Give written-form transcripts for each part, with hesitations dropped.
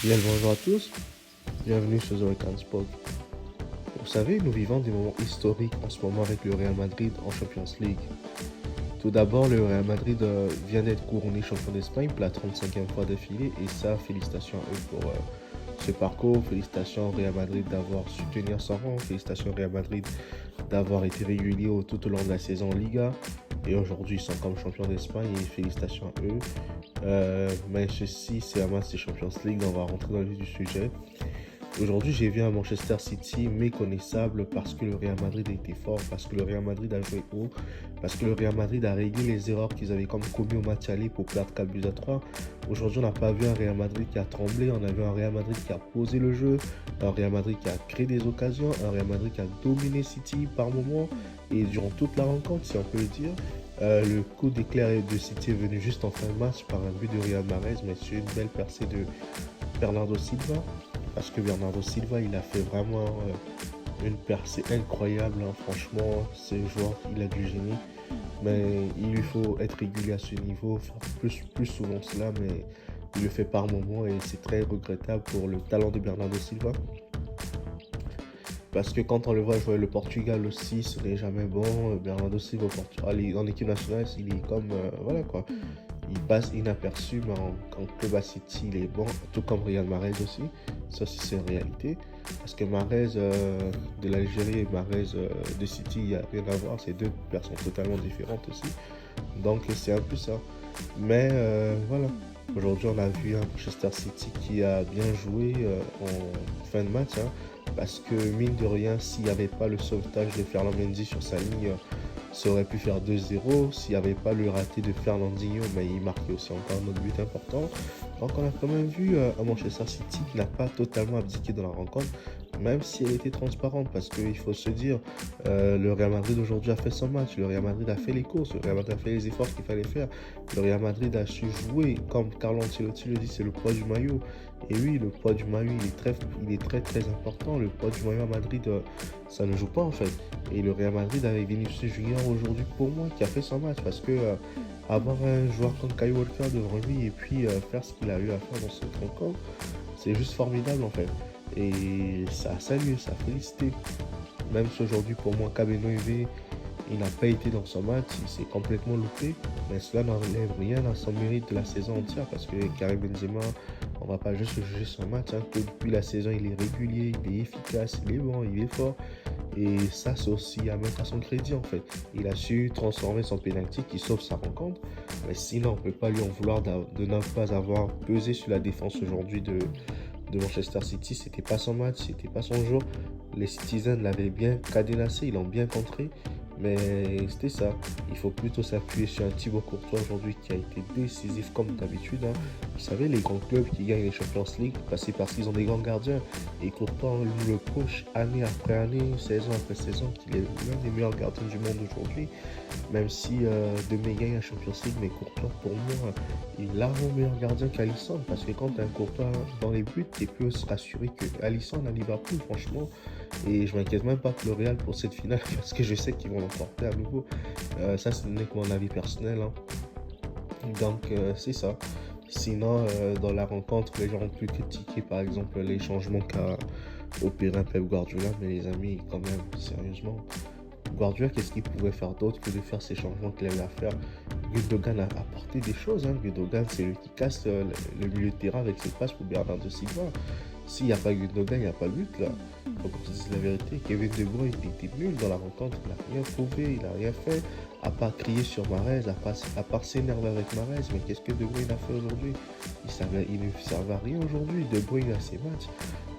Bien le bonjour à tous, bienvenue sur The Weekend Sport. Vous savez, nous vivons des moments historiques en ce moment avec le Real Madrid en Champions League. Tout d'abord, le Real Madrid vient d'être couronné champion d'Espagne pour la 35e fois d'affilée et ça, félicitations à eux pour ce parcours, félicitations au Real Madrid d'avoir su tenir son rang, félicitations au Real Madrid d'avoir été régulier tout au long de la saison en Liga et aujourd'hui ils sont comme champions d'Espagne et félicitations à eux. Mais ceci, c'est un match des Champions League, on va rentrer dans le vif du sujet. Aujourd'hui, j'ai vu un Manchester City méconnaissable parce que le Real Madrid a été fort, parce que le Real Madrid a joué haut, parce que le Real Madrid a réglé les erreurs qu'ils avaient comme commis au match aller pour perdre 4 buts à 3. Aujourd'hui, on n'a pas vu un Real Madrid qui a tremblé, on a vu un Real Madrid qui a posé le jeu, un Real Madrid qui a créé des occasions, un Real Madrid qui a dominé City par moments et durant toute la rencontre, si on peut le dire. Le coup d'éclair de City est venu juste en fin de match par un but de Riyad Mahrez, mais sur une belle percée de Bernardo Silva. Parce que Bernardo Silva, il a fait vraiment une percée incroyable. Hein. Franchement, c'est le joueur, il a du génie. Mais il lui faut être régulier à ce niveau, faire plus souvent cela, mais il le fait par moment et c'est très regrettable pour le talent de Bernardo Silva. Parce que quand on le voit jouer le Portugal aussi, ce n'est jamais bon. Bernardo Silva en équipe nationale, il est comme, voilà quoi. Il passe inaperçu, mais en club à City, il est bon, tout comme Riyad Mahrez aussi. Ça, c'est une réalité. Parce que Mahrez de l'Algérie et Mahrez de City, il n'y a rien à voir. C'est deux personnes totalement différentes aussi. Donc, c'est un peu ça. Mais voilà. Aujourd'hui, on a vu un Manchester City qui a bien joué en fin de match. Hein, parce que, mine de rien, s'il n'y avait pas le sauvetage de Ferland Mendy sur sa ligne, ça aurait pu faire 2-0. S'il n'y avait pas le raté de Fernandinho, mais il marquait aussi encore un autre but important. Donc on a quand même vu un Manchester City qui n'a pas totalement abdiqué dans la rencontre, même si elle était transparente, parce qu'il faut se dire, le Real Madrid aujourd'hui a fait son match, le Real Madrid a fait les courses, le Real Madrid a fait les efforts qu'il fallait faire, le Real Madrid a su jouer, comme Carlo Ancelotti le dit, c'est le poids du maillot. Et oui, le poids du maillot, il est très important. Le poids du maillot à Madrid, ça ne joue pas en fait. Et le Real Madrid avec Vinicius Junior aujourd'hui, pour moi, qui a fait son match. Parce que avoir un joueur comme Kyle Walker devant lui et puis faire ce qu'il a eu à faire dans cette rencontre, c'est juste formidable en fait. Et ça a salué, ça a félicité. Même si aujourd'hui, pour moi, Kabenoeve, il n'a pas été dans son match, il s'est complètement loupé, mais cela n'enlève rien à son mérite de la saison entière parce que Karim Benzema, on ne va pas juste juger son match. Hein. Depuis la saison, il est régulier, il est efficace, il est bon, il est fort. Et ça, c'est aussi à mettre à son crédit en fait. Il a su transformer son pénalty qui sauve sa rencontre, mais sinon, on ne peut pas lui en vouloir de ne pas avoir pesé sur la défense aujourd'hui de Manchester City. C'était pas son match, c'était pas son jour. Les Citizens l'avaient bien cadenassé, ils l'ont bien contré. Mais c'était ça. Il faut plutôt s'appuyer sur un Thibaut Courtois aujourd'hui qui a été décisif comme d'habitude. Hein. Vous savez, les grands clubs qui gagnent les Champions League, c'est parce qu'ils ont des grands gardiens. Et Courtois, on nous le coach année après année, saison après saison, qu'il est l'un des meilleurs gardiens du monde aujourd'hui. Même si Dembélé gagne la Champions League, mais Courtois, pour moi, il est largement meilleur gardien qu'Alisson. Parce que quand tu as un Courtois dans les buts, tu peux se rassurer que Alisson à Liverpool, franchement, et je m'inquiète même pas pour le Real pour cette finale parce que je sais qu'ils vont l'emporter à nouveau. Ça, ce n'est que mon avis personnel. Hein. Donc, c'est ça. Sinon, dans la rencontre, les gens ont pu critiquer par exemple les changements qu'a opéré un Pep Guardiola. Mais les amis, quand même, sérieusement, Guardiola, qu'est-ce qu'il pouvait faire d'autre que de faire ces changements qu'il avait à faire? Gundogan a apporté des choses. Hein. Gundogan, c'est lui qui casse le milieu de terrain avec ses passes pour Bernardo Silva. S'il n'y a pas Gundogan, il n'y a pas de but là. Faut qu'on se dise la vérité. Kevin De Bruyne était nul dans la rencontre. Il n'a rien prouvé, il n'a rien fait. À part crier sur Mahrez, à part s'énerver avec Mahrez. Mais qu'est-ce que De Bruyne a fait aujourd'hui? Il ne servait à rien aujourd'hui. De Bruyne a ses matchs.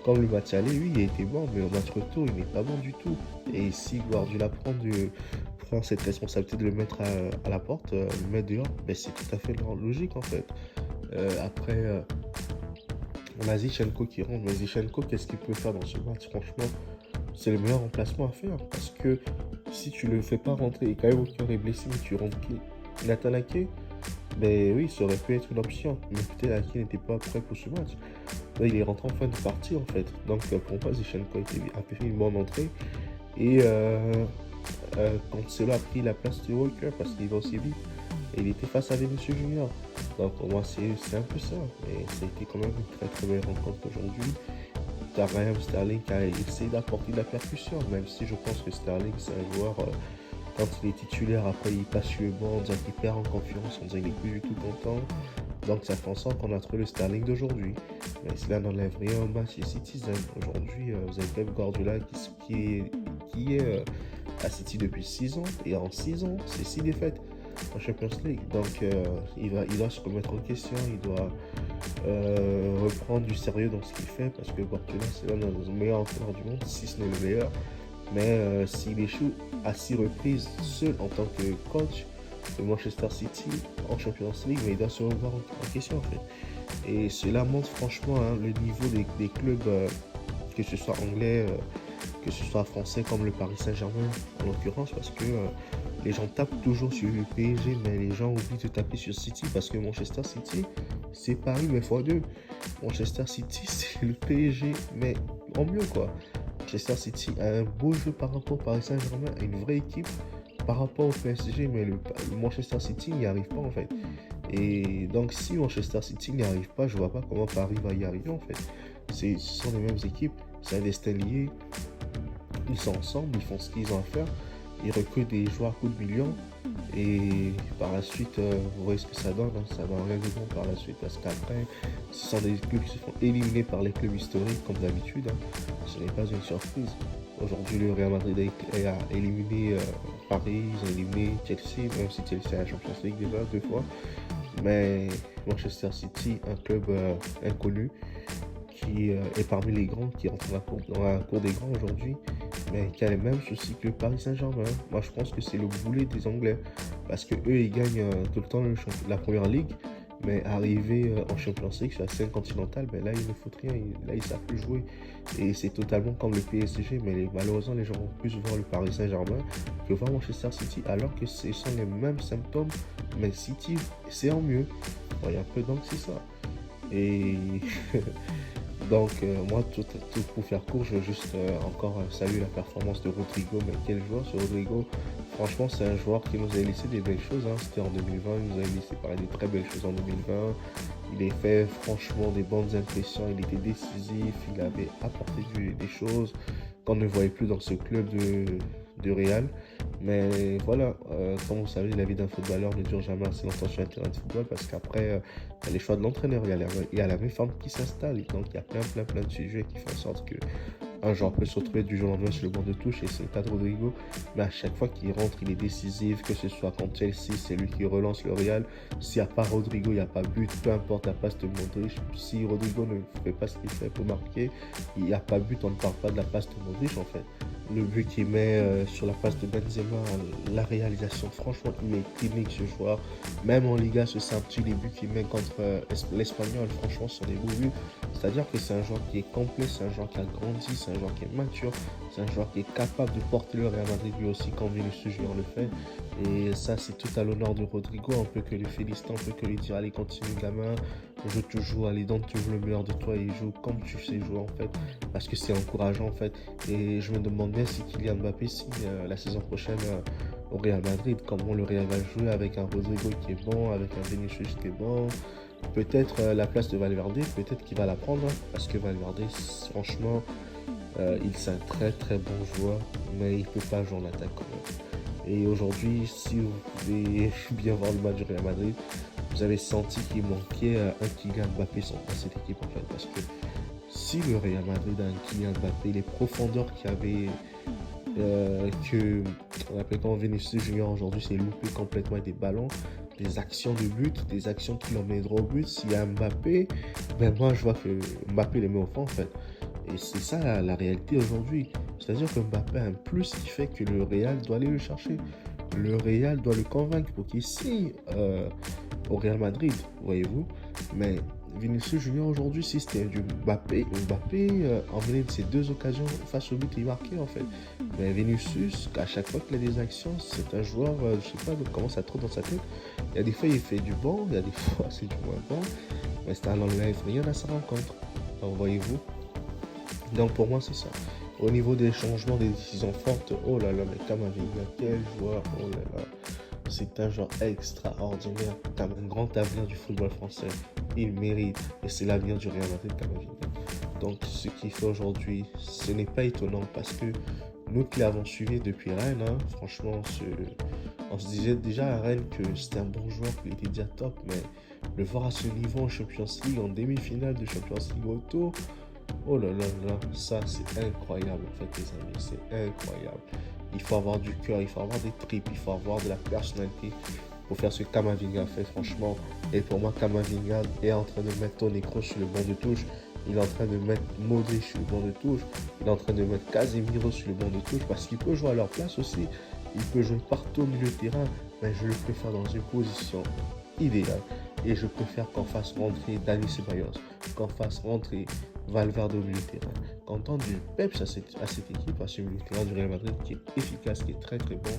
Comme le match aller, oui, il était bon, mais au match retour, il n'est pas bon du tout. Et si Guardiola prend cette responsabilité de le mettre à la porte, le mettre dehors, ben c'est tout à fait logique en fait. Après, on a Zinchenko qui rentre, mais Zinchenko, qu'est-ce qu'il peut faire dans ce match? Franchement, c'est le meilleur remplacement à faire. Parce que si tu le fais pas rentrer et Kyle Walker est blessé, mais tu rentres qui? Nathan Ake? Ben oui, ça aurait pu être une option. Mais peut-être Ake n'était pas prêt pour ce match. Là, il est rentré en fin de partie en fait. Donc pour moi, Zinchenko a fait une bonne entrée. Et Cancelo a pris la place de Walker parce qu'il va aussi vite. et il était face à Vinicius Junior. Donc pour moi, c'est un peu ça. Et ça a été quand même une très très belle rencontre aujourd'hui. T'as Raheem Sterling qui a essayé d'apporter de la percussion, même si je pense que Sterling, c'est un joueur, quand il est titulaire, après il passe sur le banc, on dirait qu'il perd en confiance, on dirait qu'il n'est plus du tout content. Donc ça fait en sorte qu'on a trouvé le Sterling d'aujourd'hui. Mais cela n'enlève rien au match des Citizens. Aujourd'hui, vous avez Pep Guardiola qui est à City depuis 6 ans. Et en 6 ans, c'est 6 défaites en Champions League. Donc il doit se remettre en question, il doit reprendre du sérieux dans ce qu'il fait, parce que Guardiola, c'est l'un des meilleurs entraîneurs du monde, si ce n'est le meilleur. Mais s'il échoue à 6 reprises seul en tant que coach de Manchester City en Champions League, mais il doit se revoir en question en fait. Et cela montre franchement le niveau des clubs, que ce soit anglais, que ce soit français, comme le Paris Saint-Germain en l'occurrence, parce que les gens tapent toujours sur le PSG, mais les gens oublient de taper sur City, parce que Manchester City, c'est Paris mais x2. Manchester City, c'est le PSG, mais en mieux quoi. Manchester City a un beau jeu par rapport au Paris Saint-Germain, a une vraie équipe par rapport au PSG, mais le Manchester City n'y arrive pas en fait. Et donc si Manchester City n'y arrive pas, je vois pas comment Paris va y arriver en fait. Ce sont les mêmes équipes, c'est un destin lié, ils sont ensemble, ils font ce qu'ils ont à faire, ils recrutent des joueurs à coups de millions, et par la suite, vous voyez ce que ça donne, ça donne rien de bon par la suite, parce qu'après, ce sont des clubs qui se font éliminer par les clubs historiques comme d'habitude, ce n'est pas une surprise. Aujourd'hui, le Real Madrid a éliminé Paris, ils ont éliminé Chelsea, même si Chelsea a la Champions League déjà 2 fois. Mais Manchester City, un club inconnu, qui est parmi les grands, qui entre dans la cour des grands aujourd'hui, mais qui a les mêmes soucis que Paris Saint-Germain. Moi, je pense que c'est le boulet des Anglais, parce que eux, ils gagnent tout le temps la première ligue, mais arrivé en Champions League, sur la scène continentale, ben là, ils ne foutent rien, là, ils ne savent plus jouer. Et c'est totalement comme le PSG, mais malheureusement, les gens vont plus voir le Paris Saint-Germain que voir Manchester City, alors que ce sont les mêmes symptômes, mais City, c'est en mieux. Voyez un peu, donc c'est ça. Et donc, moi, tout pour faire court, je veux juste encore saluer la performance de Rodrigo. Mais quel joueur ce Rodrigo! Franchement, c'est un joueur qui nous a laissé des belles choses. C'était en 2020, il nous a laissé parler de très belles choses en 2020. Il a fait franchement des bonnes impressions, il était décisif, il avait apporté des choses qu'on ne voyait plus dans ce club de Real. Mais voilà, comme vous savez, la vie d'un footballeur ne dure jamais assez longtemps sur un terrain de football, parce qu'après, il y a les choix de l'entraîneur, il y a la réforme qui s'installe. Donc, il y a plein de sujets qui font en sorte que un joueur peut se retrouver du jour au lendemain sur le banc de touche, et c'est le cas de Rodrigo. Mais à chaque fois qu'il rentre, il est décisif, que ce soit contre Chelsea, c'est lui qui relance le Real. S'il n'y a pas Rodrigo, il n'y a pas but, peu importe la passe de Modric. Si Rodrigo ne fait pas ce qu'il fait pour marquer, il n'y a pas but, on ne parle pas de la passe de Modric en fait. Le but qu'il met sur la passe de Benzema, la réalisation, franchement, il est clinique ce joueur. Même en Liga, ce samedi, les buts qu'il met contre l'Espagnol, franchement, ce sont des beaux buts. C'est-à-dire que c'est un joueur qui est complet, c'est un joueur qui a grandi, c'est un joueur qui est mature, c'est un joueur qui est capable de porter le Real Madrid lui aussi quand Vinicius Junior le fait. Et ça, c'est tout à l'honneur de Rodrigo. On peut que le féliciter, on peut que lui dire allez, continue gamin, joue toujours, allez, donne toujours le meilleur de toi et joue comme tu sais jouer en fait, parce que c'est encourageant en fait. Et je me demande bien si Kylian Mbappé signe la saison prochaine au Real Madrid, comment le Real va jouer avec un Rodrigo qui est bon, avec un Vinicius qui est bon. Peut-être la place de Valverde, peut-être qu'il va la prendre, parce que Valverde, franchement, c'est un très très bon joueur, mais il ne peut pas jouer en attaque quand même. Et aujourd'hui, si vous pouvez bien voir le match du Real Madrid, vous avez senti qu'il manquait un Kylian Mbappé dans cette équipe en fait, parce que si le Real Madrid a un Kylian Mbappé, les profondeurs qu'il y avait, on appelle quand Vinicius Junior aujourd'hui, c'est loupé complètement des ballons, des actions de but, des actions qui l'emmènent droit au but. S'il y a Mbappé, ben moi je vois que Mbappé les met au fond en fait. Et c'est ça la réalité aujourd'hui. C'est-à-dire que Mbappé a un plus qui fait que le Real doit aller le chercher. Le Real doit le convaincre pour qu'il signe au Real Madrid, voyez-vous. Mais Vinicius Junior aujourd'hui, si c'était du Mbappé, en venait de ces 2 occasions face au but, il marquait en fait. Mais Vinicius, à chaque fois qu'il a des actions, c'est un joueur, je sais pas comment ça trotte dans sa tête. Il y a des fois il fait du bon, il y a des fois c'est du moins bon, mais ça n'enlève rien à sa rencontre. Donc voyez-vous. Donc pour moi c'est ça. Au niveau des changements, des décisions fortes, oh là là, mais Camavinga, quel joueur, oh là là. C'est un joueur extraordinaire, comme un grand avenir du football français. Il mérite, et c'est l'avenir du Real Madrid, Camavinga. Donc, ce qu'il fait aujourd'hui, ce n'est pas étonnant parce que nous qui l'avons suivi depuis Rennes, hein, franchement, on se disait déjà à Rennes que c'était un bon joueur, qu'il était déjà top, mais le voir à ce niveau en Champions League, en demi-finale de Champions League auto, oh là là là, ça c'est incroyable en fait les amis, c'est incroyable. Il faut avoir du cœur, il faut avoir des tripes, il faut avoir de la personnalité pour faire ce que Kamavinga fait franchement. Et pour moi, Kamavinga est en train de mettre Toni Kroos sur le banc de touche. Il est en train de mettre Modric sur le banc de touche. Il est en train de mettre Casemiro sur le banc de touche parce qu'il peut jouer à leur place aussi. Il peut jouer partout au milieu de terrain, mais je le préfère dans une position idéale. Et je préfère qu'on fasse rentrer Dani Ceballos, qu'on fasse rentrer Valverde au milieu de terrain, qu'on tente du peps à cette équipe, à ce milieu de terrain du Real Madrid qui est efficace, qui est très très bon.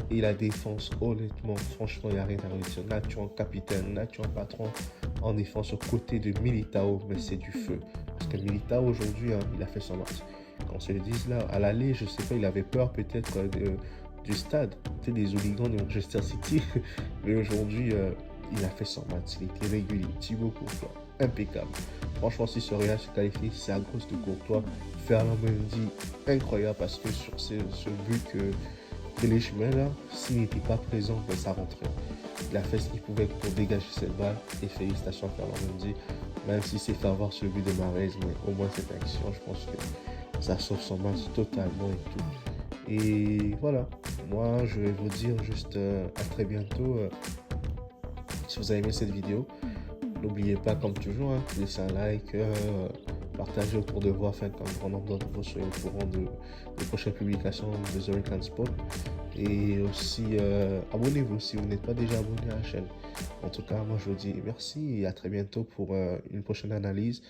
Et la défense, honnêtement, franchement, il n'y a rien à redire. Là, tu es un capitaine, là, tu es un patron en défense aux côtés de Militao, mais c'est du feu. Parce que Militao, aujourd'hui, hein, il a fait son match. Qu'on se le dise là, à l'aller, je sais pas, il avait peur peut-être du stade, des hooligans de Manchester City. Mais aujourd'hui, il a fait son match, il était régulier. Thibaut Courtois, impeccable. Franchement, si ce Real se qualifie, c'est à cause de Courtois. Ferland Mendy, incroyable parce que sur ce but que les chemins là, s'il n'était pas présent, ben, ça rentrait. Il a fait ce qu'il pouvait pour dégager cette balle et félicitations à Ferland Mendy. Même si c'est fait avoir sur le but de Mahrez, mais au moins cette action, je pense que ça sauve son match totalement et tout. Et voilà, moi je vais vous dire juste à très bientôt. Si vous avez aimé cette vidéo, n'oubliez pas comme toujours, hein, laisser un like, partager autour de vous afin qu'un grand nombre d'entre vous soient au courant des prochaines publications de The Rican Sport. Et aussi abonnez-vous si vous n'êtes pas déjà abonné à la chaîne. En tout cas, moi je vous dis merci et à très bientôt pour une prochaine analyse.